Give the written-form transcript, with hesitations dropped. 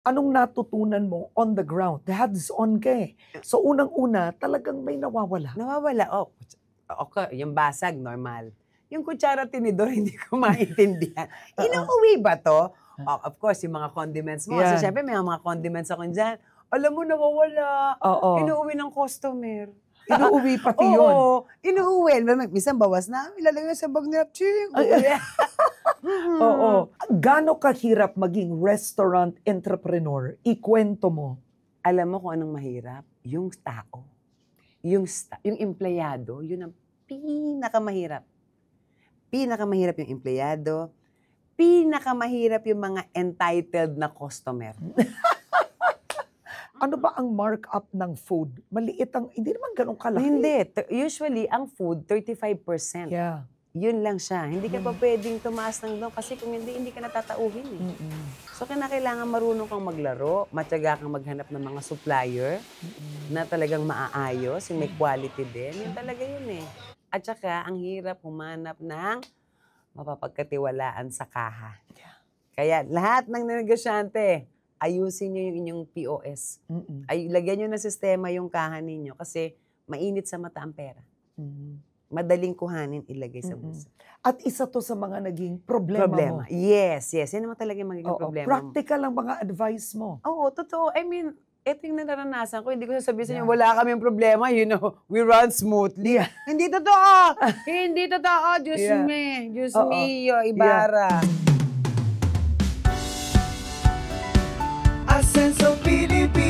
Anong natutunan mo on the ground? Hands-on ka eh. So unang-una, talagang may nawawala. Nawawala, okay, yung basag, normal. Yung kutsara tinidor, hindi ko maintindihan. Inuuwi ba to? Of course, yung mga condiments mo. Yan. Kasi syempre, may mga condiments ako dyan. Alam mo, nawawala. Oo. Inuuwi ng customer. Inuuwi pati yun. Oo, inuuwi. Minsan bawas na, ilalagay sa bag nila. Ching! Oo. Gaano kahirap maging restaurant entrepreneur? Ikwento mo. Alam mo kung anong mahirap? Yung tao. Yung empleyado, yun ang pinakamahirap. Pinakamahirap yung empleyado. Pinakamahirap yung mga entitled na customer. Ano ba ang markup ng food? Maliit ang, hindi naman ganun kalaki. Hindi. Usually, ang food, 35%. Yeah. Yun lang siya. Hindi ka pa pwedeng tumaas ng doon kasi kung hindi ka natatauhin eh. So, kailangan marunong kang maglaro, matyaga kang maghanap ng mga supplier na talagang maaayos, yung may quality din. Yun talaga yun eh. At saka, ang hirap humanap ng mapapagkatiwalaan sa kaha. Kaya lahat ng negosyante, ayusin nyo yung inyong POS. Ay, lagyan nyo ng sistema yung kaha ninyo kasi mainit sa mata ang pera. Madaling kuhanin, ilagay sa bulsa. At isa to sa mga naging problema mo. Yes. Yan naman talaga yung magiging problema mo. Practical ang mga advice mo. Oo, totoo. I mean, ito yung naranasan ko. Hindi ko sasabihin sa inyo, wala kaming problema. You know, we run smoothly. Hindi totoo! Hindi totoo! Diyos me. Diyos mio, Ibarra. A sense of Philippines.